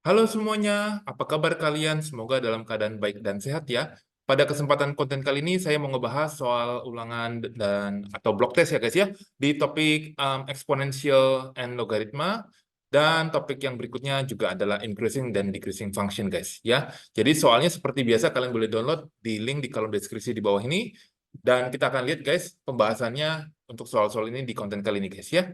Halo semuanya, apa kabar kalian? Semoga dalam keadaan baik dan sehat ya. Pada kesempatan konten kali ini saya mau ngebahas soal ulangan dan atau block test ya guys ya di topik exponential and logaritma, dan topik yang berikutnya juga adalah increasing dan decreasing function guys ya. Jadi soalnya seperti biasa kalian boleh download di link di kolom deskripsi di bawah ini, dan kita akan lihat guys pembahasannya untuk soal-soal ini di konten kali ini guys ya.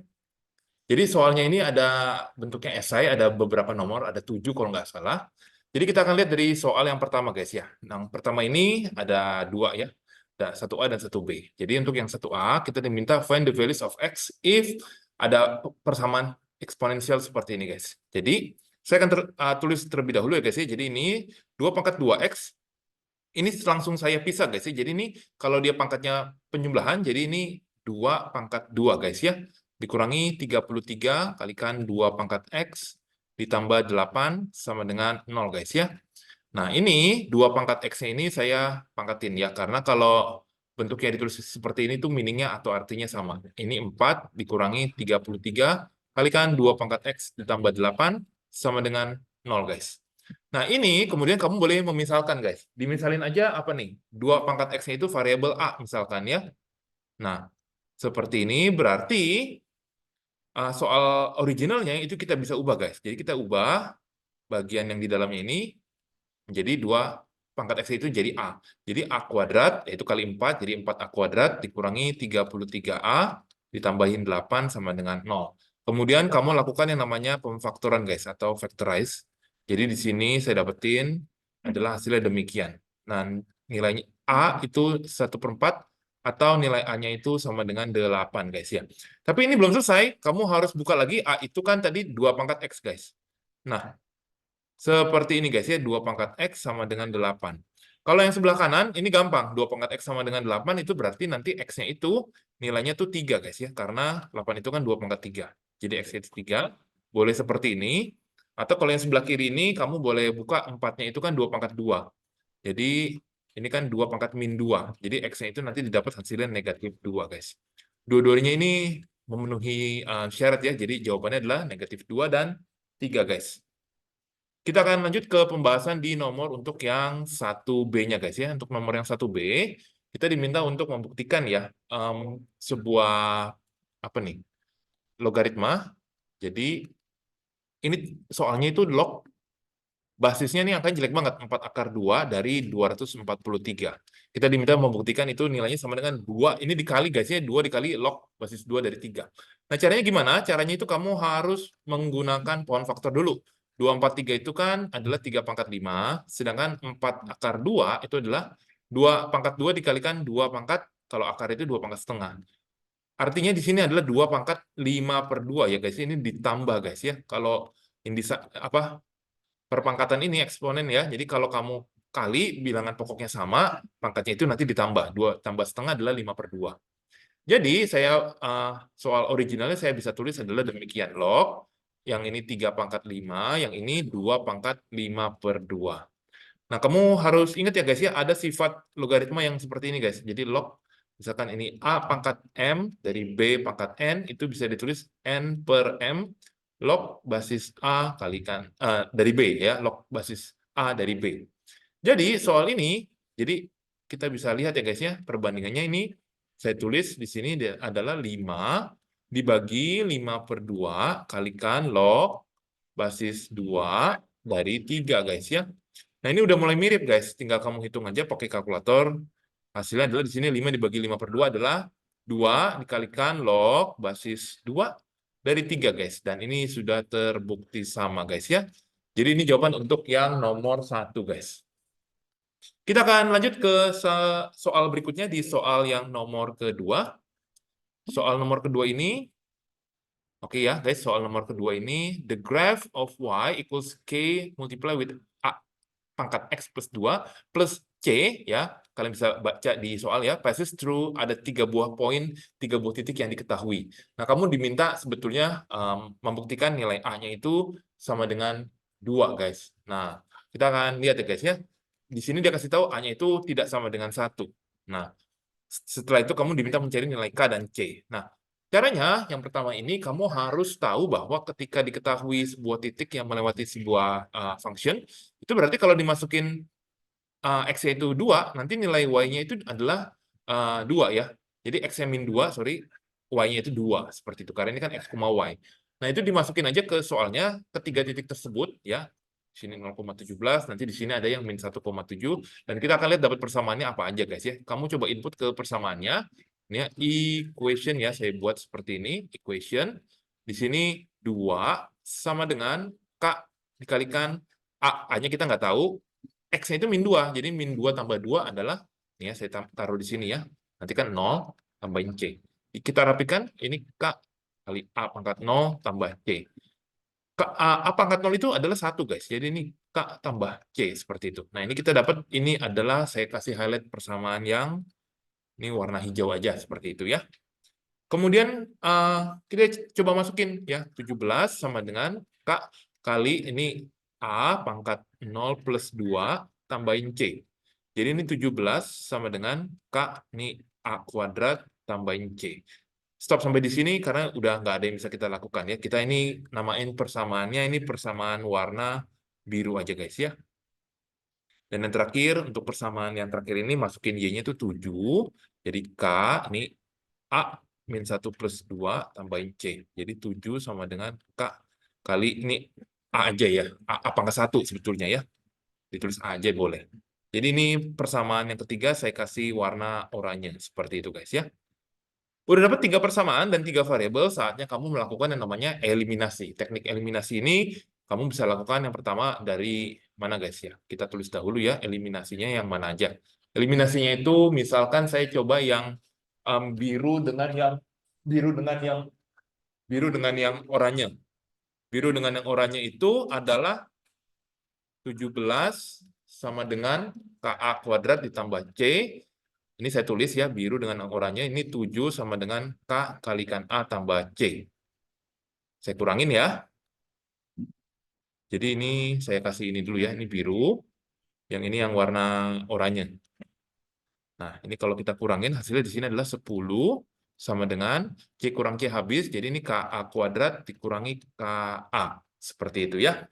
Jadi soalnya ini ada bentuknya esai, ada beberapa nomor, ada 7 kalau nggak salah. Jadi kita akan lihat dari soal yang pertama guys ya. Yang pertama ini ada 2 ya, ada 1A dan 1B. Jadi untuk yang 1A kita diminta find the values of x if ada persamaan eksponensial seperti ini guys. Jadi saya akan tulis terlebih dahulu ya guys ya. Jadi ini 2 pangkat 2x, ini langsung saya pisah guys ya. Jadi ini kalau dia pangkatnya penjumlahan, jadi ini 2 pangkat 2 guys ya. Dikurangi 33 kalikan 2 pangkat x ditambah 8 sama dengan 0 guys ya. Nah ini 2 pangkat x-nya ini saya pangkatin ya. Karena kalau bentuknya ditulis seperti ini tuh meaningnya atau artinya sama. Ini 4 dikurangi 33 kalikan 2 pangkat x ditambah 8 sama dengan 0 guys. Nah, ini kemudian kamu boleh memisalkan, guys. Dimisalin aja apa nih? 2 pangkat X-nya itu variabel A, misalkan ya. Nah, seperti ini berarti soal originalnya itu kita bisa ubah, guys. Jadi kita ubah bagian yang di dalamnya ini menjadi 2 pangkat X itu jadi A. Jadi A kuadrat, yaitu kali 4, jadi 4A kuadrat dikurangi 33A, ditambahin 8 sama dengan 0. Kemudian kamu lakukan yang namanya pemfaktoran, guys, atau factorize. Jadi di sini saya dapetin adalah hasilnya demikian. Nah, nilainya A itu 1/4, atau nilai A-nya itu sama dengan 8, guys ya. Tapi ini belum selesai, kamu harus buka lagi. A itu kan tadi 2 pangkat X, guys. Nah, seperti ini guys ya, 2 pangkat X sama dengan 8. Kalau yang sebelah kanan, ini gampang. 2 pangkat X sama dengan 8 itu berarti nanti X-nya itu nilainya tuh 3 guys ya. Karena 8 itu kan 2 pangkat 3. Jadi X-nya itu 3. Boleh seperti ini. Atau kalau yang sebelah kiri ini, kamu boleh buka 4-nya itu kan 2 pangkat 2. Jadi ini kan 2 pangkat min 2. Jadi X-nya itu nanti didapat hasilnya negatif 2 guys. Dua-duanya ini memenuhi syarat ya. Jadi jawabannya adalah negatif 2 dan 3 guys. Kita akan lanjut ke pembahasan di nomor untuk yang 1B-nya guys ya. Untuk nomor yang 1B, kita diminta untuk membuktikan ya sebuah apa nih? Logaritma. Jadi ini soalnya itu log, basisnya nih angkanya jelek banget, 4 akar 2 dari 243. Kita diminta membuktikan itu nilainya sama dengan 2, ini dikali guys ya, 2 dikali log basis 2 dari 3. Nah caranya gimana? Caranya itu kamu harus menggunakan pohon faktor dulu. 243 itu kan adalah 3 pangkat 5, sedangkan 4 akar 2 itu adalah 2 pangkat 2 dikalikan 2 pangkat, kalau akar itu 2 pangkat setengah. Artinya di sini adalah 2 pangkat 5/2 ya guys, ini ditambah guys ya. Kalau ini apa, perpangkatan ini eksponen ya. Jadi kalau kamu kali bilangan pokoknya sama, pangkatnya itu nanti ditambah. 2 tambah setengah adalah 5/2. Jadi saya soal originalnya saya bisa tulis adalah demikian. Log, yang ini 3 pangkat 5, yang ini 2 pangkat 5/2. Nah, kamu harus ingat ya guys ya, ada sifat logaritma yang seperti ini guys. Jadi log, misalkan ini A pangkat M dari B pangkat N, itu bisa ditulis N per M log basis A kalikan dari B ya, log basis A dari B. Jadi soal ini, jadi kita bisa lihat ya guys ya, perbandingannya ini saya tulis di sini adalah 5 dibagi 5/2 kalikan log basis 2 dari 3 guys ya. Nah, ini udah mulai mirip guys, tinggal kamu hitung aja pakai kalkulator. Hasilnya adalah di sini 5 dibagi 5/2 adalah 2 dikalikan log basis 2 dari 3 guys. Dan ini sudah terbukti sama guys ya. Jadi ini jawaban untuk yang nomor 1 guys. Kita akan lanjut ke soal berikutnya di soal yang nomor kedua. Soal nomor kedua ini, oke ya guys, soal nomor kedua ini, the graph of y equals k multiply with a pangkat x plus 2 plus c ya, kalian bisa baca di soal ya, passes through ada 3 buah poin, 3 buah titik yang diketahui. Nah, kamu diminta sebetulnya membuktikan nilai a-nya itu sama dengan 2 guys. Nah, kita akan lihat ya guys ya. Di sini dia kasih tahu a-nya itu tidak sama dengan 1. Nah, setelah itu kamu diminta mencari nilai k dan c. Nah, Caranya, yang pertama ini kamu harus tahu bahwa ketika diketahui sebuah titik yang melewati sebuah function, itu berarti kalau dimasukin X-nya itu 2, nanti nilai Y-nya itu adalah 2 ya. Jadi X-nya min 2, sorry, Y-nya itu 2, seperti itu. Karena ini kan X, Y. Nah, itu dimasukin aja ke soalnya ketiga titik tersebut ya. Di sini 0,17, nanti di sini ada yang min 1,7, dan kita akan lihat dapat persamaannya apa aja guys ya. Kamu coba input ke persamaannya. Ini ya, equation ya, saya buat seperti ini, equation. Di sini 2 sama dengan K dikalikan A. A-nya kita nggak tahu, X-nya itu min 2. Jadi min 2 tambah 2 adalah, ini ya, saya taruh di sini ya. Nanti kan 0 tambahin C. Kita rapikan, ini K kali A pangkat 0 tambah C. A pangkat 0 itu adalah 1, guys. Jadi ini K tambah C, seperti itu. Nah, ini kita dapat, ini adalah, saya kasih highlight persamaan yang, ini warna hijau aja, seperti itu ya. Kemudian kita coba masukin ya, 17 sama dengan K kali ini A pangkat 0 plus 2 tambahin C. Jadi ini 17 sama dengan K, ini A kuadrat tambahin C. Stop sampai di sini karena udah nggak ada yang bisa kita lakukan ya. Kita ini namain persamaannya, ini persamaan warna biru aja guys ya. Dan yang terakhir, untuk persamaan yang terakhir ini masukin Y-nya itu 7. Jadi K, ini A min 1 plus 2 tambahin C. Jadi 7 sama dengan K kali ini A aja ya. A pangkat 1 sebetulnya ya. Ditulis A aja boleh. Jadi ini persamaan yang ketiga saya kasih warna oranye. Seperti itu guys ya. Udah dapat 3 persamaan dan 3 variabel, saatnya kamu melakukan yang namanya eliminasi. Teknik eliminasi ini kamu bisa lakukan yang pertama dari mana guys ya. Kita tulis dahulu ya eliminasinya yang mana aja. Eliminasinya itu misalkan saya coba yang biru dengan yang oranye. Biru dengan yang oranye itu adalah 17 sama dengan KA kuadrat ditambah C. Ini saya tulis ya, biru dengan yang oranye, ini 7 sama dengan K kalikan A tambah C. Saya kurangin ya. Jadi ini saya kasih ini dulu ya, ini biru. Yang ini yang warna oranye. Nah, ini kalau kita kurangin, hasilnya di sini adalah 10 sama dengan C kurang C habis, jadi ini KA kuadrat dikurangi KA. Seperti itu ya.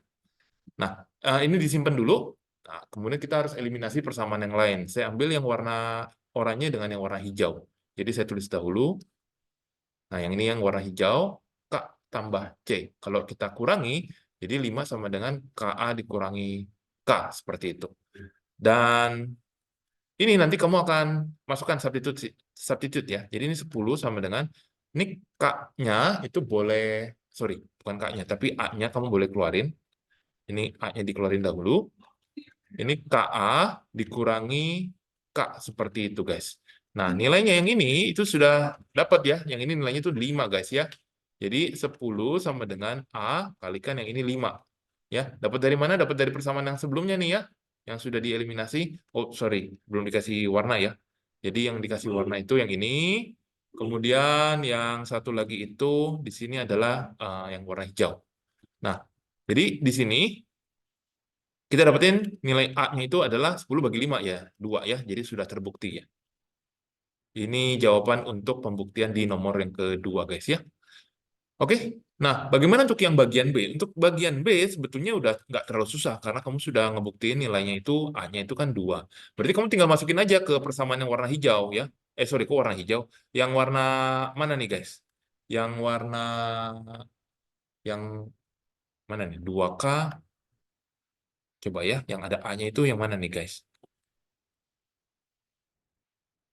Nah, ini disimpan dulu. Nah, kemudian kita harus eliminasi persamaan yang lain. Saya ambil yang warna oranye dengan yang warna hijau. Jadi saya tulis dahulu. Nah, yang ini yang warna hijau, K tambah C. Kalau kita kurangi, jadi 5 sama dengan KA dikurangi K. Seperti itu. Dan ini nanti kamu akan masukkan substitute ya. Jadi ini 10 sama dengan, ini K-nya itu boleh, sorry, bukan K-nya, tapi A-nya kamu boleh keluarin. Ini A-nya dikeluarin dahulu. Ini KA dikurangi K, seperti itu guys. Nah, nilainya yang ini itu sudah dapat ya. Yang ini nilainya itu 5 guys ya. Jadi 10 sama dengan A kalikan yang ini 5. Ya, dapat dari mana? Dapat dari persamaan yang sebelumnya nih ya. Yang sudah dieliminasi. Oh, sorry, belum dikasih warna ya. Jadi yang dikasih warna itu yang ini. Kemudian yang satu lagi itu di sini adalah yang warna hijau. Nah, jadi di sini kita dapetin nilai A-nya itu adalah 10 bagi 5 ya, 2 ya, jadi sudah terbukti ya. Ini jawaban untuk pembuktian di nomor yang kedua guys ya. Oke, nah bagaimana untuk yang bagian B? Untuk bagian B sebetulnya udah nggak terlalu susah, karena kamu sudah ngebuktiin nilainya itu, A-nya itu kan 2. Berarti kamu tinggal masukin aja ke persamaan yang warna hijau ya. Sorry, kok warna hijau? Yang warna mana nih guys? Yang warna, yang mana nih? 2K. Coba ya, yang ada A-nya itu yang mana nih guys?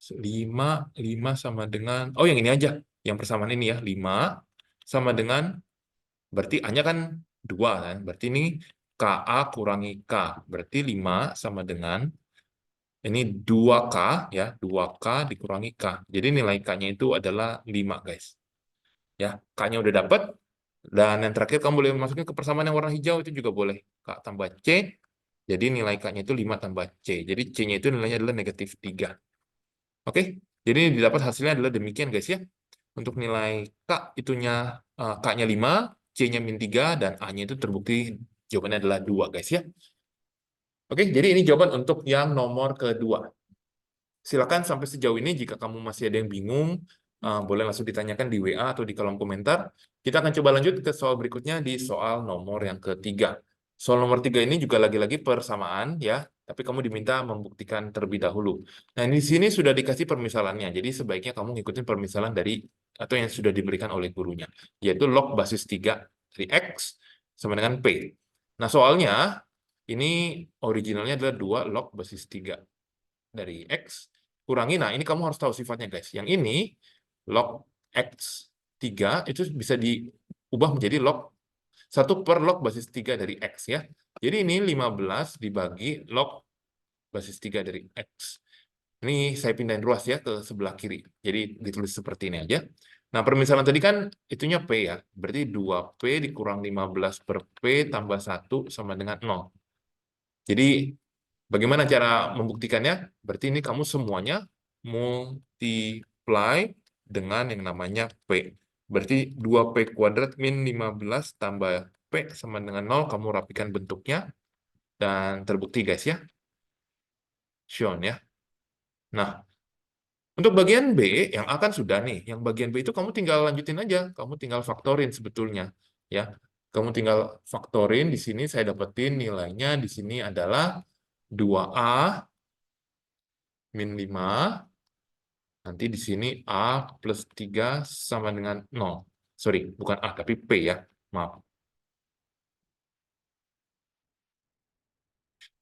5 sama dengan, oh yang ini aja, yang persamaan ini ya, 5 sama dengan, berarti A-nya kan 2 kan, berarti ini KA kurangi K, berarti 5 sama dengan, ini 2K ya, 2K dikurangi K, jadi nilai K-nya itu adalah 5 guys. Ya, K-nya udah dapat, dan yang terakhir kamu boleh masukin ke persamaan yang warna hijau, itu juga boleh, K tambah C, jadi nilai K-nya itu 5 tambah C, jadi C-nya itu nilainya adalah negatif 3. Oke, jadi didapat hasilnya adalah demikian guys ya. Untuk nilai K itunya K-nya 5, C-nya min 3, dan A-nya itu terbukti jawabannya adalah 2 guys ya. Oke, jadi ini jawaban untuk yang nomor kedua. Silakan sampai sejauh ini jika kamu masih ada yang bingung, boleh langsung ditanyakan di WA atau di kolom komentar. Kita akan coba lanjut ke soal berikutnya di soal nomor yang ketiga. Soal nomor 3 ini juga lagi-lagi persamaan ya, tapi kamu diminta membuktikan terlebih dahulu. Nah, di sini sudah dikasih permisalannya, jadi sebaiknya kamu ngikutin permisalan dari atau yang sudah diberikan oleh gurunya, yaitu log basis 3 dari X sama dengan P. Nah, soalnya ini originalnya adalah 2 log basis 3 dari X kurangi. Nah, ini kamu harus tahu sifatnya, guys. Yang ini log X3 itu bisa diubah menjadi log 1 per log basis 3 dari X ya. Jadi ini 15 dibagi log basis 3 dari X. Ini saya pindahin ruas ya ke sebelah kiri. Jadi ditulis seperti ini aja. Nah, permisalan tadi kan itunya P ya. Berarti 2P dikurang 15 per P tambah 1 sama dengan 0. Jadi bagaimana cara membuktikannya? Berarti ini kamu semuanya multiply dengan yang namanya P. Berarti 2P kuadrat min 15 tambah P sama dengan 0, kamu rapikan bentuknya, dan terbukti guys ya. Shown ya. Nah, untuk bagian B, yang A kan sudah nih. Yang bagian B itu kamu tinggal lanjutin aja. Kamu tinggal faktorin sebetulnya. Ya, kamu tinggal faktorin. Di sini saya dapetin nilainya di sini adalah 2A min 5. Nanti di sini A plus 3 sama dengan 0. Sorry, bukan A, tapi P ya. Maaf.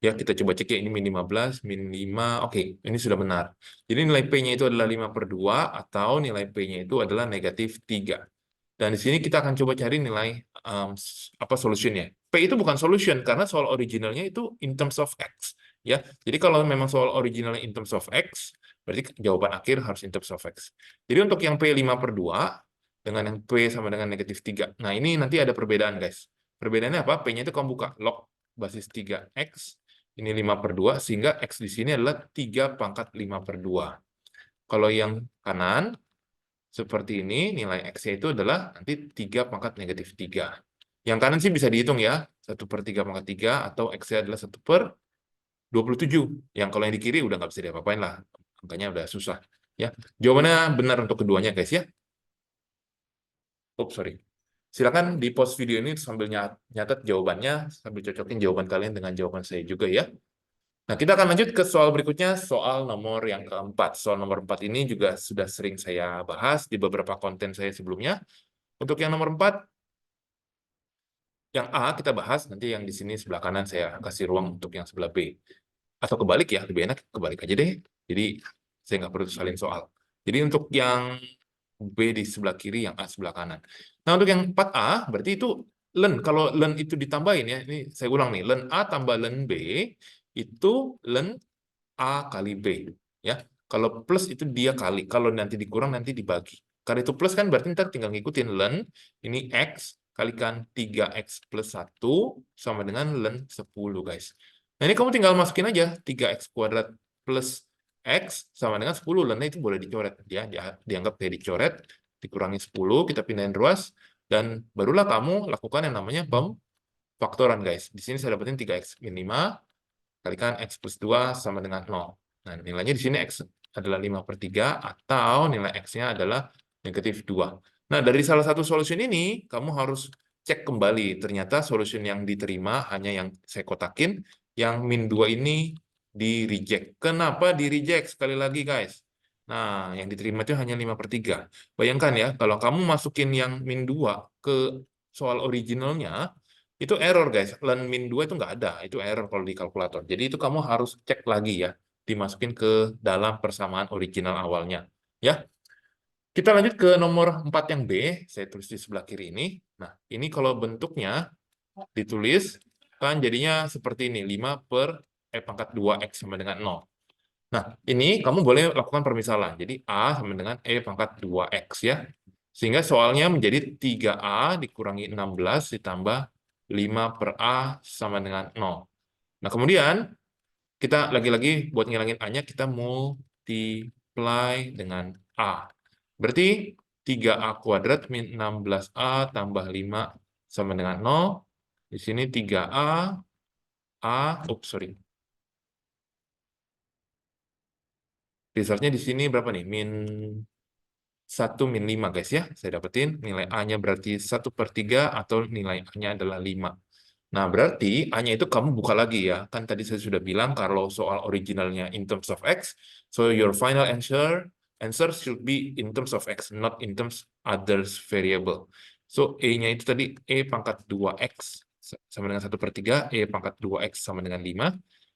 Ya, kita coba cek ya. Ini min 15, min 5. Oke, ini sudah benar. Jadi nilai P-nya itu adalah 5/2, atau nilai P-nya itu adalah negatif 3. Dan di sini kita akan coba cari nilai apa solusinya. P itu bukan solution, karena soal originalnya itu in terms of X. Ya, jadi kalau memang soal originalnya in terms of X, berarti jawaban akhir harus in terms of X. Jadi untuk yang P 5/2, dengan yang P sama dengan negatif 3. Nah, ini nanti ada perbedaan, guys. Perbedaannya apa? P-nya itu kamu buka log basis 3X, ini 5/2, sehingga X di sini adalah 3 pangkat 5/2. Kalau yang kanan, seperti ini, nilai X-nya itu adalah nanti 3 pangkat negatif 3. Yang kanan sih bisa dihitung ya, 1/3 pangkat 3, atau X-nya adalah 1/27. Yang kalau yang di kiri udah nggak bisa diapa-apain lah, angkanya udah susah. Ya, jawabannya benar untuk keduanya guys ya. Oh, sorry. Silakan di pause video ini sambil nyatet jawabannya, sambil cocokin jawaban kalian dengan jawaban saya juga ya. Nah, kita akan lanjut ke soal berikutnya, soal nomor yang keempat. Soal nomor 4 ini juga sudah sering saya bahas di beberapa konten saya sebelumnya. Untuk yang nomor 4, yang A kita bahas, nanti yang di sini sebelah kanan saya kasih ruang untuk yang sebelah B. Atau kebalik ya, lebih enak kebalik aja deh. Jadi saya nggak perlu salin soal. Jadi untuk yang B di sebelah kiri, yang A sebelah kanan. Nah, untuk yang 4A, berarti itu len. Kalau len itu ditambahin ya, ini saya ulang nih, len A tambah len B, itu len A kali B. Ya, kalau plus itu dia kali, kalau nanti dikurang nanti dibagi. Kalau itu plus kan berarti ntar tinggal ngikutin len, ini X kalikan 3X plus 1 sama dengan len 10, guys. Nah, ini kamu tinggal masukin aja 3X kuadrat plus X sama dengan 10. Lennya itu boleh dicoret. Ya, dianggap kayak dicoret, dikurangi 10, kita pindahin ruas, dan barulah kamu lakukan yang namanya pemfaktoran, guys. Di sini saya dapetin 3X min 5, kalikan X plus 2 sama dengan 0. Nah, nilainya di sini X adalah 5/3, atau nilai X-nya adalah negatif 2. Nah, dari salah satu solusi ini, kamu harus cek kembali. Ternyata solusi yang diterima hanya yang saya kotakin, yang min 2 ini di-reject. Kenapa di-reject? Sekali lagi, guys. Nah, yang diterima itu hanya 5/3. Bayangkan ya, kalau kamu masukin yang min 2 ke soal originalnya, itu error, guys. Len min 2 itu nggak ada. Itu error kalau di kalkulator. Jadi itu kamu harus cek lagi ya. Dimasukin ke dalam persamaan original awalnya. Ya. Kita lanjut ke nomor 4 yang B. Saya tulis di sebelah kiri ini. Nah, ini kalau bentuknya ditulis, kan jadinya seperti ini. 5 per E pangkat 2X sama dengan 0. Nah, ini kamu boleh lakukan permisalan. Jadi A sama dengan E pangkat 2X ya. Sehingga soalnya menjadi 3A dikurangi 16 ditambah 5 per A sama dengan 0. Nah, kemudian kita lagi-lagi buat ngilangin A-nya, kita multiply dengan A. Berarti 3A kuadrat min 16A tambah 5 sama dengan 0. Di sini 3A, sorry. Resultnya di sini berapa nih? 1 min 5 guys ya. Saya dapetin nilai A-nya berarti 1/3 atau nilai A-nya adalah 5. Nah, berarti A-nya itu kamu buka lagi ya. Kan tadi saya sudah bilang kalau soal originalnya in terms of X, so your final answer should be in terms of X, not in terms others variable. So, E-nya itu tadi E pangkat 2X sama dengan 1/3, E pangkat 2X sama dengan 5.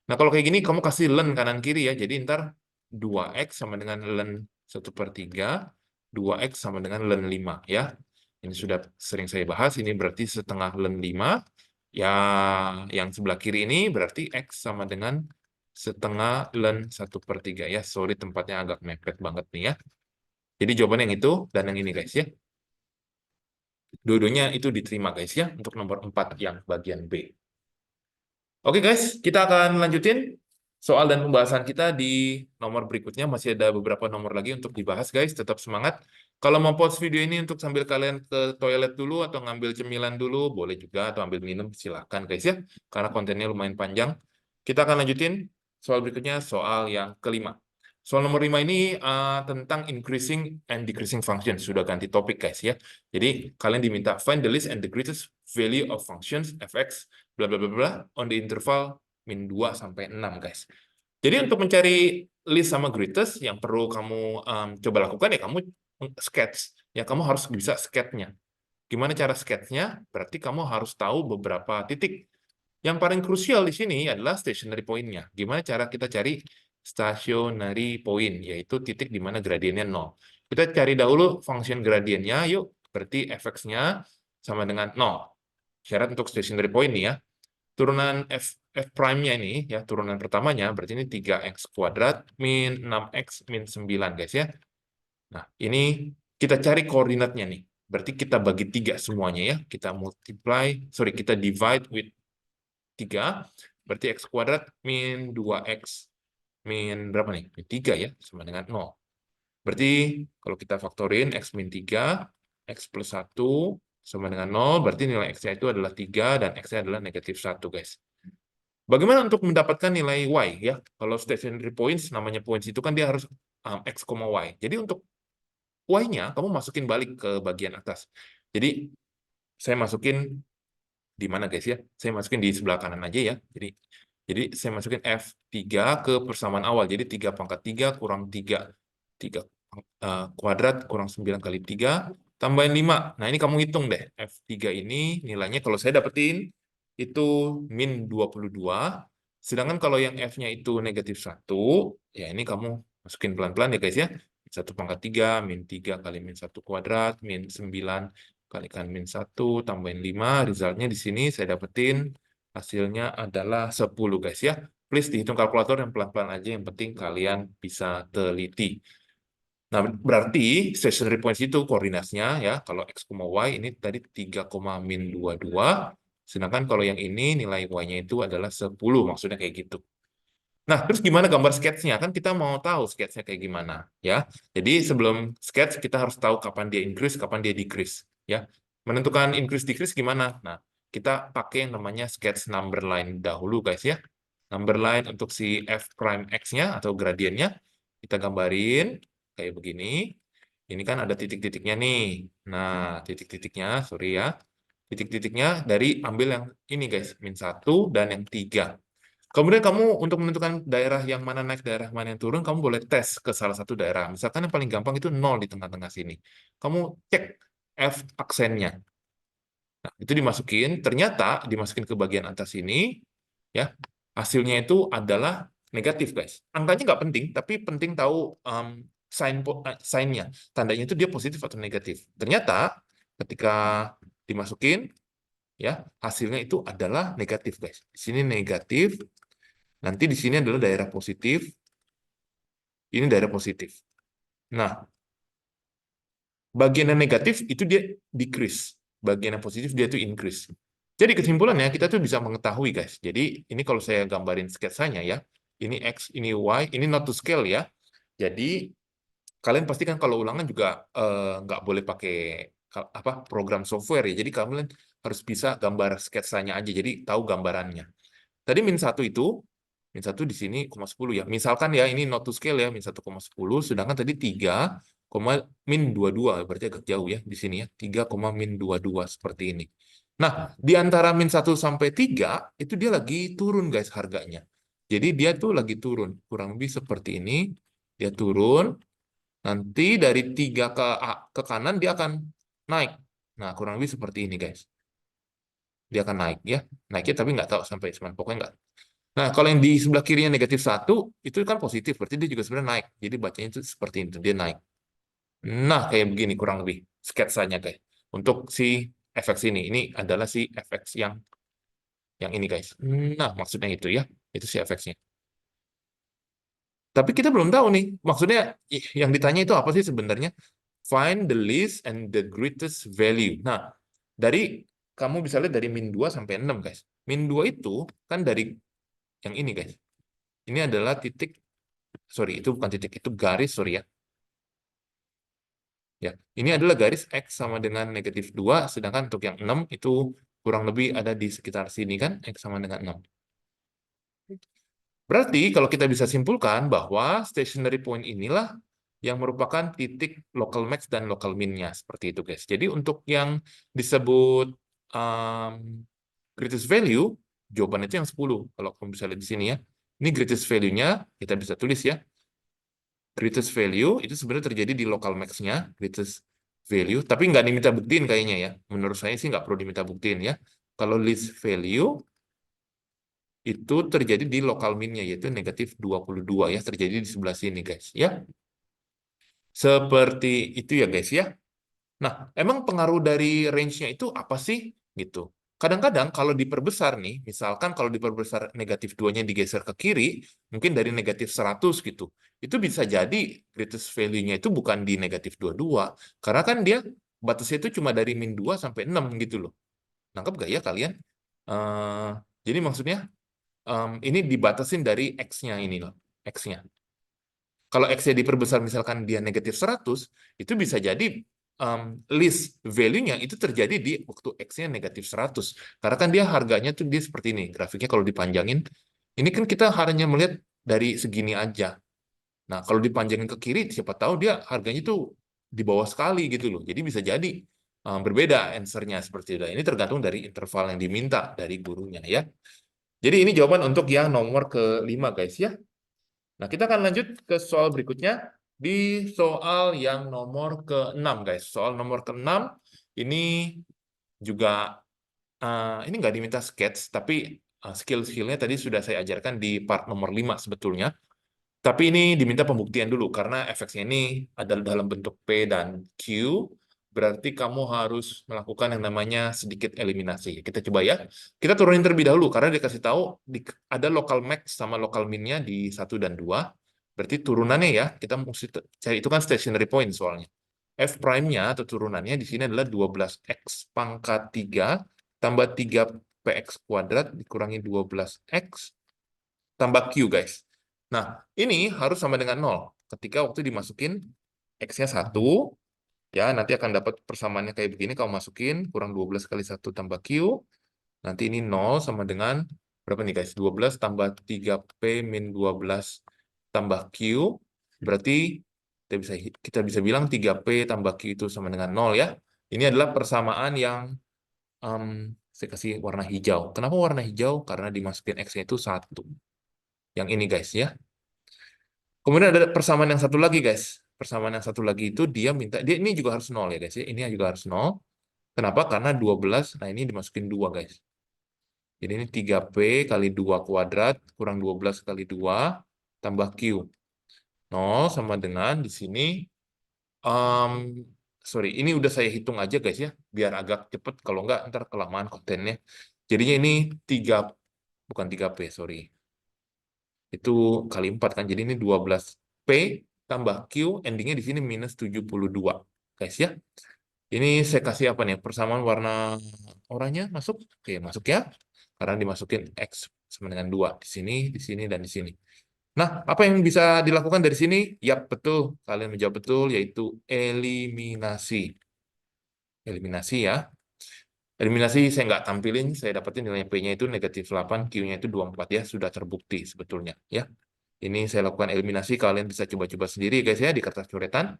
Nah, kalau kayak gini kamu kasih len kanan kiri ya. Jadi ntar 2X sama dengan len 1/3, 2X sama dengan len 5 ya. Ini sudah sering saya bahas, ini berarti setengah len 5. Ya, yang sebelah kiri ini berarti X sama dengan setengah len 1/3 ya. Sorry, tempatnya agak mepet banget nih ya. Jadi jawaban yang itu dan yang ini guys ya. Dua-duanya itu diterima guys ya, untuk nomor 4 yang bagian B. Oke guys, kita akan lanjutin soal dan pembahasan kita di nomor berikutnya. Masih ada beberapa nomor lagi untuk dibahas guys, tetap semangat. Kalau mau pause video ini untuk sambil kalian ke toilet dulu atau ngambil cemilan dulu, boleh juga, atau ambil minum, silahkan guys ya, karena kontennya lumayan panjang. Kita akan lanjutin soal berikutnya, soal yang kelima. Soal nomor 5 ini tentang increasing and decreasing function. Sudah ganti topik guys ya. Jadi kalian diminta find the least and the greatest value of functions fx bla bla bla bla on the interval min 2 sampai 6 guys. Jadi untuk mencari least sama greatest yang perlu kamu coba lakukan ya kamu sketch. Ya kamu harus bisa sketch-nya. Gimana cara sketch-nya? Berarti kamu harus tahu beberapa titik. Yang paling krusial di sini adalah stationary point-nya. Gimana cara kita cari stationary point, yaitu titik di mana gradiennya 0. Kita cari dahulu function gradiennya, yuk. Berarti fx-nya sama dengan 0. Syarat untuk stationary point nih ya. Turunan f prime-nya ini, ya turunan pertamanya, berarti ini 3x kuadrat min 6x min 9, guys ya. Nah, ini kita cari koordinatnya nih. Berarti kita bagi 3 semuanya ya. Kita kita divide with 3, berarti x kuadrat min 2x min berapa nih? Min 3 ya, sama dengan 0. Berarti kalau kita faktorin x min 3, x plus 1 sama dengan 0, berarti nilai x-nya itu adalah 3 dan x-nya adalah negatif 1, guys. Bagaimana untuk mendapatkan nilai y ya? Kalau stationary points, namanya points itu kan dia harus x, y. Jadi untuk y-nya kamu masukin balik ke bagian atas. Jadi saya masukin di mana guys ya? Saya masukin di sebelah kanan aja ya. Jadi saya masukin F3 ke persamaan awal. Jadi 3 pangkat 3 kurang 3. 3 kuadrat kurang 9 kali 3, tambahin 5. Nah, ini kamu hitung deh. F3 ini nilainya kalau saya dapetin itu min 22. Sedangkan kalau yang F-nya itu negatif 1, ya ini kamu masukin pelan-pelan ya guys ya. 1 pangkat 3, min 3 kali min 1 kuadrat, min 9 kalikan min 1, tambahin 5, resultnya di sini saya dapetin hasilnya adalah 10 guys ya. Please dihitung kalkulator yang pelan-pelan aja, yang penting kalian bisa teliti. Nah, berarti stationary points itu koordinatnya ya, kalau x, y ini tadi 3, min 22, sedangkan kalau yang ini nilai y-nya itu adalah 10, maksudnya kayak gitu. Nah, terus gimana gambar sketch-nya? Kan kita mau tahu sketch-nya kayak gimana, ya. Jadi sebelum sketch kita harus tahu kapan dia increase, kapan dia decrease, ya. Menentukan increase decrease gimana? Nah, kita pakai yang namanya sketch number line dahulu, guys ya. Number line untuk si f prime x-nya atau gradiennya kita gambarin kayak begini. Ini kan ada titik-titiknya nih. Nah, titik-titiknya, sorry ya. Titik-titiknya dari ambil yang ini, guys, min 1 dan yang 3. Kemudian kamu untuk menentukan daerah yang mana naik, daerah mana yang turun, kamu boleh tes ke salah satu daerah. Misalkan yang paling gampang itu 0 di tengah-tengah sini. Kamu cek F aksennya. Nah, itu dimasukin, ternyata dimasukin ke bagian atas ini, ya hasilnya itu adalah negatif, guys. Angkanya nggak penting, tapi penting tahu sign-nya. Tandanya itu dia positif atau negatif. Ternyata ketika dimasukin, ya hasilnya itu adalah negatif, guys. Di sini negatif. Nanti di sini adalah daerah positif, ini daerah positif. Nah, bagian yang negatif itu dia decrease, bagian yang positif dia itu increase. Jadi kesimpulannya kita tuh bisa mengetahui guys. Jadi ini kalau saya gambarin sketsanya ya, ini X, ini Y, ini not to scale ya. Jadi kalian pastikan kalau ulangan juga nggak boleh pakai program software ya. Jadi kalian harus bisa gambar sketsanya aja, jadi tahu gambarannya. Tadi min 1 itu, min 1 di sini 0,10 ya. Misalkan ya ini not to scale ya, min 1,10, sedangkan tadi 3 min 22, berarti agak jauh ya di sini ya. 3, min 22 seperti ini. Nah, di antara min 1 sampai 3 itu dia lagi turun guys harganya. Jadi dia tuh lagi turun, kurang lebih seperti ini. Dia turun, nanti dari 3 ke kanan dia akan naik. Nah, kurang lebih seperti ini guys. Dia akan naik ya. Naiknya tapi nggak tahu sampai cuman pokoknya nggak. Nah, kalau yang di sebelah kirinya negatif 1 itu kan positif, berarti dia juga sebenarnya naik. Jadi bacanya itu seperti itu, dia naik. Nah, kayak begini kurang lebih sketsanya guys. Untuk si efek ini adalah si efek yang ini guys. Nah, maksudnya itu ya, itu si efeknya. Tapi kita belum tahu nih, maksudnya yang ditanya itu apa sih sebenarnya? Find the least and the greatest value. Nah, dari kamu bisa lihat dari min 2 sampai 6 guys. Min 2 itu kan dari yang ini guys. Ini adalah titik, sorry, itu bukan titik, itu garis, sorry ya. Ya, ini adalah garis X sama dengan negatif 2, sedangkan untuk yang 6 itu kurang lebih ada di sekitar sini kan, X sama dengan 6. Berarti kalau kita bisa simpulkan bahwa stationary point inilah yang merupakan titik local max dan local min-nya, seperti itu guys. Jadi untuk yang disebut um, greatest value, jawaban itu yang 10. Kalau kamu bisa lihat di sini ya. Ini greatest value-nya, kita bisa tulis ya. Greatest value itu sebenarnya terjadi di local max-nya, greatest value, tapi nggak diminta buktiin kayaknya ya. Menurut saya sih nggak perlu diminta buktiin ya. Kalau least value itu terjadi di local min-nya, yaitu negatif 22 ya, terjadi di sebelah sini guys ya. Seperti itu ya guys ya. Nah, emang pengaruh dari range-nya itu apa sih? Gitu. Kadang-kadang kalau diperbesar nih, misalkan kalau diperbesar negatif 2-nya digeser ke kiri, mungkin dari negatif 100 gitu. Itu bisa jadi greatest value-nya itu bukan di negatif 22. Karena kan dia batasnya itu cuma dari min 2 sampai 6 gitu loh. Nangkep gak ya kalian? Eh, jadi maksudnya ini dibatasin dari X-nya ini loh. X-nya. Kalau X-nya diperbesar misalkan dia negatif 100, itu bisa jadi list value-nya itu terjadi di waktu X-nya negatif 100. Karena kan dia harganya tuh dia seperti ini. Grafiknya kalau dipanjangin, ini kan kita hanya melihat dari segini aja. Nah, kalau dipanjangin ke kiri, siapa tahu dia harganya tuh di bawah sekali gitu loh. Jadi bisa jadi berbeda answer-nya seperti itu. Ini tergantung dari interval yang diminta dari gurunya ya. Jadi ini jawaban untuk yang nomor kelima guys ya. Nah, kita akan lanjut ke soal berikutnya. Di soal yang nomor ke-6, guys. Soal nomor ke-6, ini juga, ini nggak diminta sketch, tapi skill-skillnya tadi sudah saya ajarkan di part nomor 5 sebetulnya. Tapi ini diminta pembuktian dulu, karena efeknya ini adalah dalam bentuk P dan Q, berarti kamu harus melakukan yang namanya sedikit eliminasi. Kita coba ya. Kita turunin terlebih dahulu, karena dikasih tahu ada local max sama local min-nya di 1 dan 2. Berarti turunannya ya, kita mesti cari, itu kan stationary point soalnya. F prime-nya atau turunannya di sini adalah 12x pangkat 3 tambah 3px kuadrat dikurangi 12x tambah Q, guys. Nah, ini harus sama dengan 0. Ketika waktu dimasukin X-nya 1, ya nanti akan dapat persamaannya kayak begini. Kamu masukin, kurang 12 kali 1 tambah Q. Nanti ini 0 sama dengan, berapa nih guys? 12 tambah 3P min 12 tambah Q. Berarti kita bisa bilang 3P tambah Q itu sama dengan 0 ya. Ini adalah persamaan yang saya kasih warna hijau. Kenapa warna hijau? Karena dimasukin X-nya itu 1. Yang ini guys ya. Kemudian ada persamaan yang satu lagi guys. Persamaan yang satu lagi itu dia minta, dia ini juga harus 0 ya guys ya. Ini juga harus 0. Kenapa? Karena 12, nah ini dimasukin 2 guys. Jadi ini 3P kali 2 kuadrat kurang 12 kali 2 tambah Q. 0 sama dengan di sini, um, sorry, ini udah saya hitung aja guys ya. Biar agak cepet, kalau enggak ntar kelamaan kontennya. Jadinya ini 3, bukan 3P, sorry. Itu kali 4 kan, jadi ini 12P tambah Q, endingnya di sini minus 72. Guys ya, ini saya kasih apa nih, persamaan warna oranye masuk? Oke, masuk ya, karena dimasukin X sama dengan 2, di sini, dan di sini. Nah, apa yang bisa dilakukan dari sini? Yap, betul, kalian menjawab betul, yaitu eliminasi. Eliminasi ya. Eliminasi saya nggak tampilin, saya dapetin nilai P-nya itu negatif 8, Q-nya itu 24 ya, sudah terbukti sebetulnya ya. Ini saya lakukan eliminasi, kalian bisa coba-coba sendiri guys ya di kertas coretan.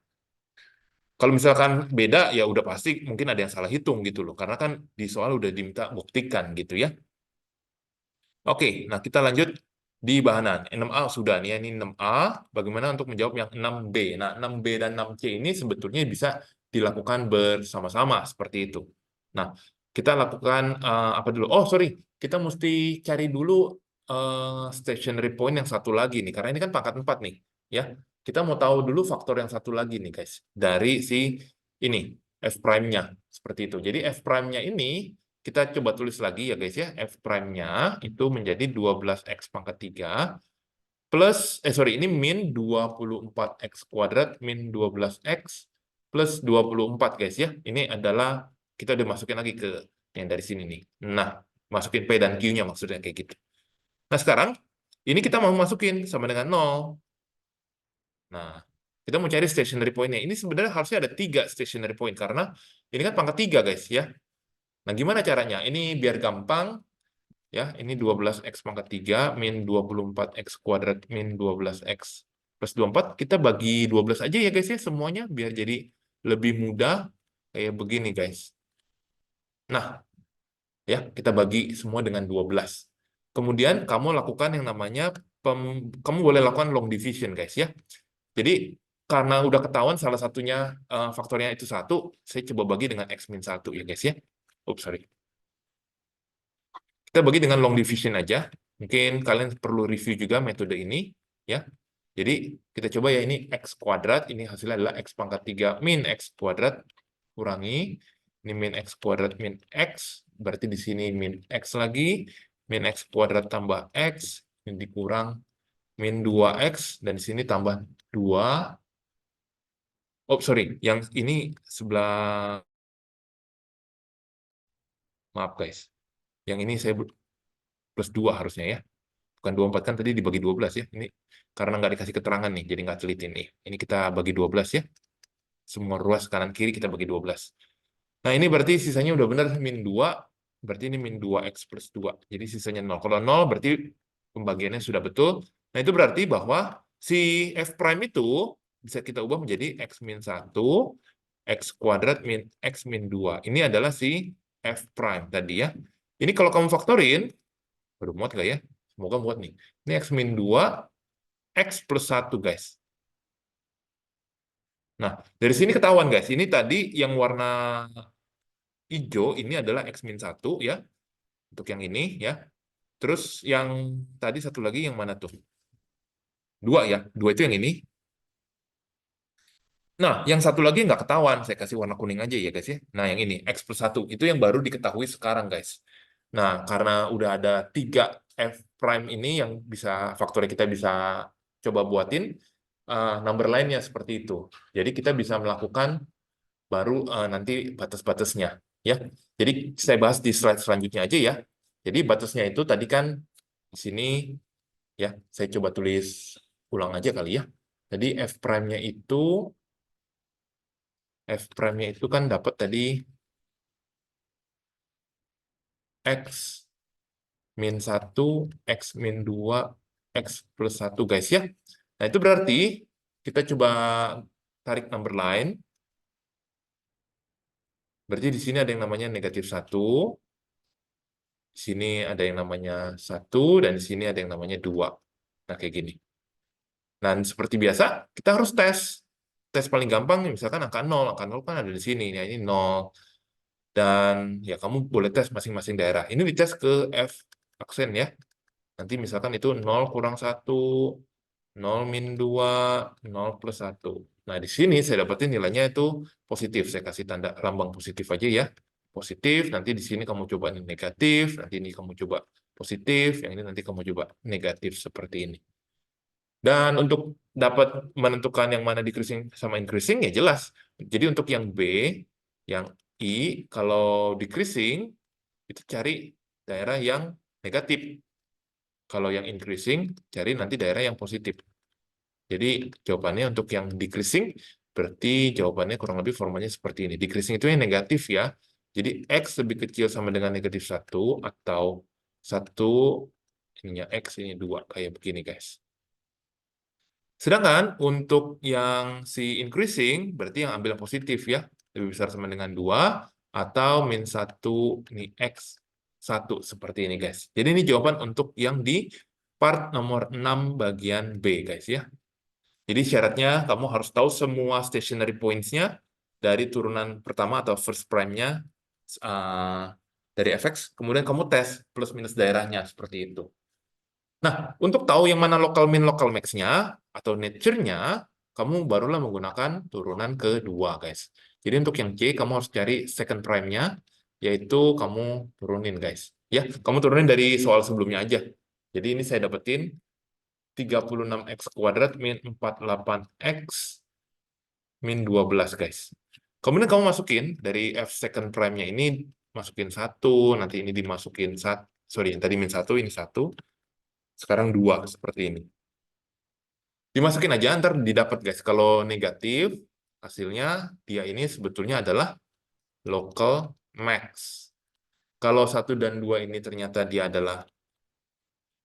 Kalau misalkan beda, ya udah pasti mungkin ada yang salah hitung gitu loh. Karena kan di soal udah diminta buktikan gitu ya. Oke, nah kita lanjut di bahanan. 6A sudah nih ya, ini 6A. Bagaimana untuk menjawab yang 6B? Nah, 6B dan 6C ini sebetulnya bisa dilakukan bersama-sama seperti itu. Nah, kita lakukan apa dulu? Oh, sorry. Kita mesti cari dulu stationary point yang satu lagi nih. Karena ini kan pangkat 4 nih. Ya, kita mau tahu dulu faktor yang satu lagi nih, guys. Dari si ini, F prime-nya. Seperti itu. Jadi F prime-nya ini kita coba tulis lagi ya guys ya, F prime-nya itu menjadi 12x pangkat 3 plus, sorry, ini min 24x kuadrat min 12x plus 24 guys ya. Ini adalah, kita udah masukin lagi ke yang dari sini nih. Nah, masukin P dan Q-nya maksudnya kayak gitu. Nah, sekarang, ini kita mau masukin sama dengan 0. Nah, kita mau cari stationary point-nya. Ini sebenarnya harusnya ada 3 stationary point, karena ini kan pangkat 3 guys ya. Nah, gimana caranya? Ini biar gampang, ya, ini 12x pangkat 3 min 24x kuadrat min 12x plus 24, kita bagi 12 aja ya guys ya semuanya, biar jadi lebih mudah kayak begini guys. Nah, ya, kita bagi semua dengan 12. Kemudian kamu lakukan yang namanya, kamu boleh lakukan long division guys ya. Jadi, karena udah ketahuan salah satunya faktornya itu 1, saya coba bagi dengan x min 1 ya guys ya. Oops, sorry. Kita bagi dengan long division aja. Mungkin kalian perlu review juga metode ini, ya. Jadi kita coba ya, ini x kuadrat, ini hasilnya adalah x pangkat 3 min x kuadrat, kurangi, ini min x kuadrat min x, berarti di sini min x lagi, min x kuadrat tambah x, ini dikurang min 2x, dan di sini tambah 2. Oh, sorry, yang ini sebelah, maaf guys, yang ini saya plus 2 harusnya ya. Bukan 24 kan tadi dibagi 12 ya. Ini karena nggak dikasih keterangan nih, jadi nggak teliti nih. Ini kita bagi 12 ya. Semua ruas kanan kiri kita bagi 12. Nah, ini berarti sisanya udah benar min 2, berarti ini min 2x plus 2. Jadi sisanya 0. Kalau 0 berarti pembagiannya sudah betul. Nah, itu berarti bahwa si f prime itu bisa kita ubah menjadi x min 1, x kuadrat min x min 2. Ini adalah si f prime tadi ya. Ini kalau kamu faktorin, baru muat nggak ya? Semoga muat nih. Ini x min 2, x plus 1, guys. Nah, dari sini ketahuan, guys. Ini tadi yang warna hijau, ini adalah x min 1, ya. Untuk yang ini, ya. Terus yang tadi satu lagi yang mana tuh? 2, ya. 2 itu yang ini. Nah, yang satu lagi nggak ketahuan. Saya kasih warna kuning aja ya, guys, ya. Nah, yang ini, x plus 1. Itu yang baru diketahui sekarang, guys. Nah, karena udah ada 3 f prime ini yang bisa, faktornya kita bisa coba buatin, number lainnya seperti itu. Jadi kita bisa melakukan baru nanti batas-batasnya, ya. Jadi saya bahas di slide selanjutnya aja ya. Jadi batasnya itu tadi kan di sini, ya. Saya coba tulis ulang aja kali ya. Jadi f prime-nya itu kan dapat tadi x min 1, x min 2, x plus 1 guys ya. Nah, itu berarti kita coba tarik number line. Berarti di sini ada yang namanya negatif 1, di sini ada yang namanya 1, dan di sini ada yang namanya 2. Nah, kayak gini. Dan seperti biasa, kita harus tes. Tes paling gampang, misalkan angka 0. Angka 0 kan ada di sini. Ya, ini 0. Dan ya kamu boleh tes masing-masing daerah. Ini dites ke F aksen ya. Nanti misalkan itu 0 kurang 1, 0 min 2, 0 plus 1. Nah, di sini saya dapetin nilainya itu positif. Saya kasih tanda lambang positif aja ya. Positif, nanti di sini kamu coba ini negatif, nanti ini kamu coba positif, yang ini nanti kamu coba negatif seperti ini. Dan untuk dapat menentukan yang mana decreasing sama increasing, ya jelas. Jadi untuk yang B, yang I, kalau decreasing, itu cari daerah yang negatif. Kalau yang increasing, cari nanti daerah yang positif. Jadi jawabannya untuk yang decreasing, berarti jawabannya kurang lebih formanya seperti ini. Decreasing itu yang negatif ya. Jadi X lebih kecil sama dengan negatif 1, atau 1, ininya X, ini 2. Kayak begini guys. Sedangkan untuk yang si increasing, berarti yang ambil yang positif ya. Lebih besar sama dengan 2, atau min 1, ini X1, seperti ini guys. Jadi ini jawaban untuk yang di part nomor 6 bagian B guys ya. Jadi syaratnya kamu harus tahu semua stationary points-nya dari turunan pertama atau first prime-nya dari fx, kemudian kamu tes plus minus daerahnya seperti itu. Nah, untuk tahu yang mana local min, local max-nya, atau nature-nya, kamu barulah menggunakan turunan kedua, guys. Jadi untuk yang C, kamu harus cari second prime-nya, yaitu kamu turunin, guys. Ya, kamu turunin dari soal sebelumnya aja. Jadi ini saya dapetin 36x kuadrat min 48x min 12, guys. Kemudian kamu masukin dari f second prime-nya ini, masukin 1, nanti ini dimasukin 1, sorry, yang tadi min 1, ini 1, sekarang 2, seperti ini. Dimasukin aja, ntar didapat guys. Kalau negatif, hasilnya dia ini sebetulnya adalah local max. Kalau 1 dan 2 ini ternyata dia adalah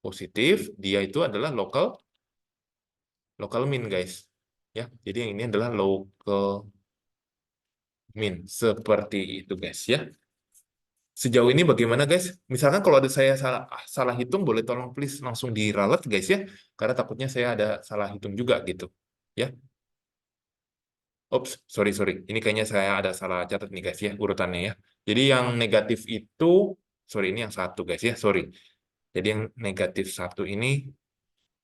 positif, dia itu adalah local min guys. Ya, jadi yang ini adalah local min. Seperti itu guys ya. Sejauh ini bagaimana guys? Misalkan kalau ada saya salah hitung, boleh tolong please langsung diralat guys ya. Karena takutnya saya ada salah hitung juga gitu. Ya. Ops, sorry. Ini kayaknya saya ada salah catat nih guys ya, urutannya ya. Jadi yang negatif itu, sorry ini yang 1 guys ya, sorry. Jadi yang negatif 1 ini,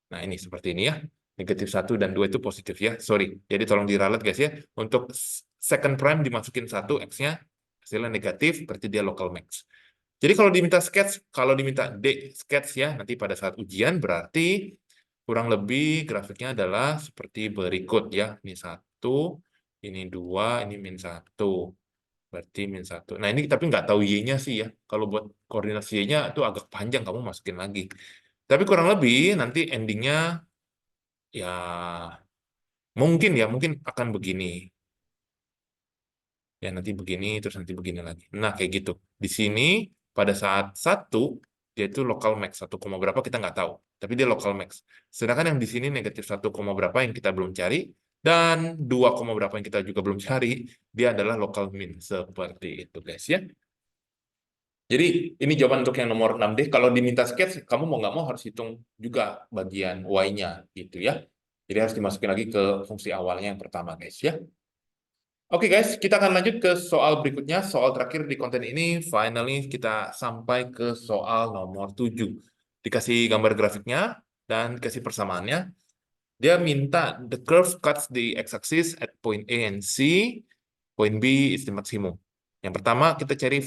nah ini seperti ini ya. Negatif 1 dan 2 itu positif ya, sorry. Jadi tolong diralat guys ya. Untuk second prime dimasukin 1, X-nya hasilnya negatif, berarti dia local max. Jadi kalau diminta sketch, kalau diminta D sketch ya, nanti pada saat ujian berarti kurang lebih grafiknya adalah seperti berikut ya. Ini 1, ini 2, ini min 1. Berarti min 1. Nah ini tapi nggak tahu Y-nya sih ya. Kalau buat koordinasi Y-nya itu agak panjang, kamu masukin lagi. Tapi kurang lebih nanti endingnya ya mungkin akan begini. Ya nanti begini, terus nanti begini lagi. Nah kayak gitu. Di sini pada saat 1, dia itu local max. 1, berapa kita nggak tahu. Tapi dia local max. Sedangkan yang di sini negatif 1, berapa yang kita belum cari. Dan 2, berapa yang kita juga belum cari. Dia adalah local min. Seperti itu guys ya. Jadi ini jawaban untuk yang nomor 6D. Kalau diminta sketch, kamu mau nggak mau harus hitung juga bagian Y-nya gitu ya. Jadi harus dimasukin lagi ke fungsi awalnya yang pertama guys ya. Oke guys, kita akan lanjut ke soal berikutnya. Soal terakhir di konten ini, finally kita sampai ke soal nomor 7. Dikasih gambar grafiknya dan dikasih persamaannya. Dia minta the curve cuts the x-axis at point A and C, point B is the maximum. Yang pertama kita cari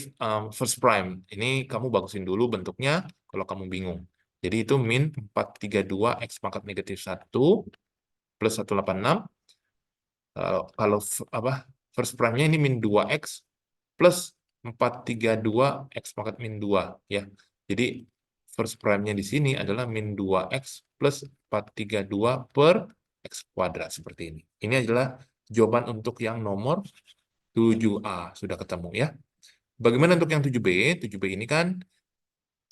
first prime. Ini kamu bagusin dulu bentuknya kalau kamu bingung. Jadi itu min 432 x pangkat negatif 1 plus 186. Kalau apa first prime-nya ini min 2x plus 432 x pangkat min 2 ya. Jadi first prime-nya di sini adalah min 2x plus 432 per x kuadrat seperti ini. Ini adalah jawaban untuk yang nomor 7A. Sudah ketemu ya. Bagaimana untuk yang 7B? 7B ini kan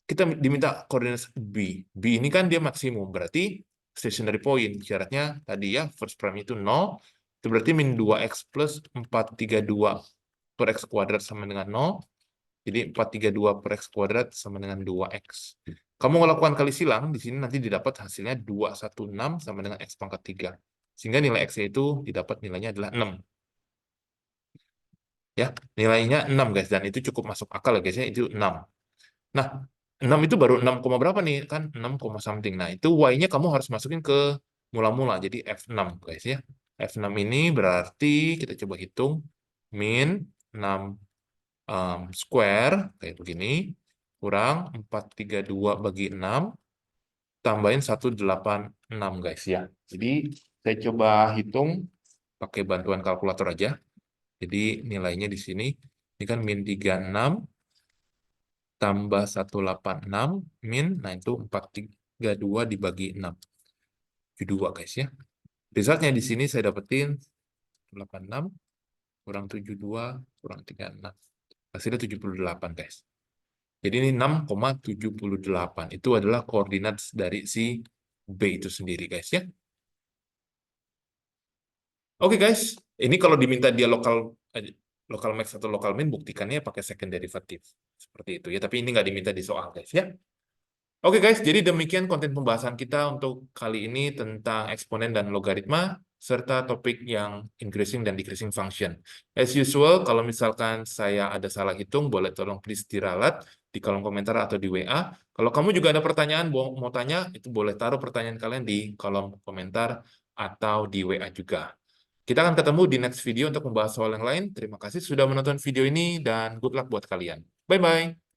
kita diminta koordinat B. B ini kan dia maksimum, berarti stationary point. Syaratnya tadi ya, first prime itu 0, itu berarti min 2x plus 432 per x kuadrat sama dengan 0. Jadi 432 per x kuadrat sama dengan 2x. Kamu melakukan kali silang, di sini nanti didapat hasilnya 216 sama dengan x pangkat 3. Sehingga nilai x-nya itu didapat nilainya adalah 6. Ya, nilainya 6 guys, dan itu cukup masuk akal ya guys ya, itu 6. Nah, 6 itu baru 6, berapa nih? Kan 6, something. Nah, itu Y-nya kamu harus masukin ke mula-mula. Jadi F6, guys ya. F6 ini berarti kita coba hitung min 6 square, kayak begini, kurang 432 bagi 6, tambahin 186, guys ya. Jadi, saya coba hitung pakai bantuan kalkulator aja. Jadi, nilainya di sini, ini kan min 36, tambah 186 min, nah itu 432 dibagi 6. 72 guys ya. Resultnya di sini saya dapetin 86 kurang 72 kurang 36. Hasilnya 78 guys. Jadi ini 6,78. Itu adalah koordinat dari si B itu sendiri guys ya. Oke guys, ini kalau diminta dia lokal max atau lokal min, buktikannya pakai second derivative. Seperti itu ya, tapi ini nggak diminta di soal guys ya. Oke guys, jadi demikian konten pembahasan kita untuk kali ini tentang eksponen dan logaritma, serta topik yang increasing dan decreasing function. As usual, kalau misalkan saya ada salah hitung, boleh tolong please diralat di kolom komentar atau di WA. Kalau kamu juga ada pertanyaan, mau tanya, itu boleh taruh pertanyaan kalian di kolom komentar atau di WA juga. Kita akan ketemu di next video untuk membahas soal yang lain. Terima kasih sudah menonton video ini dan good luck buat kalian. Bye-bye.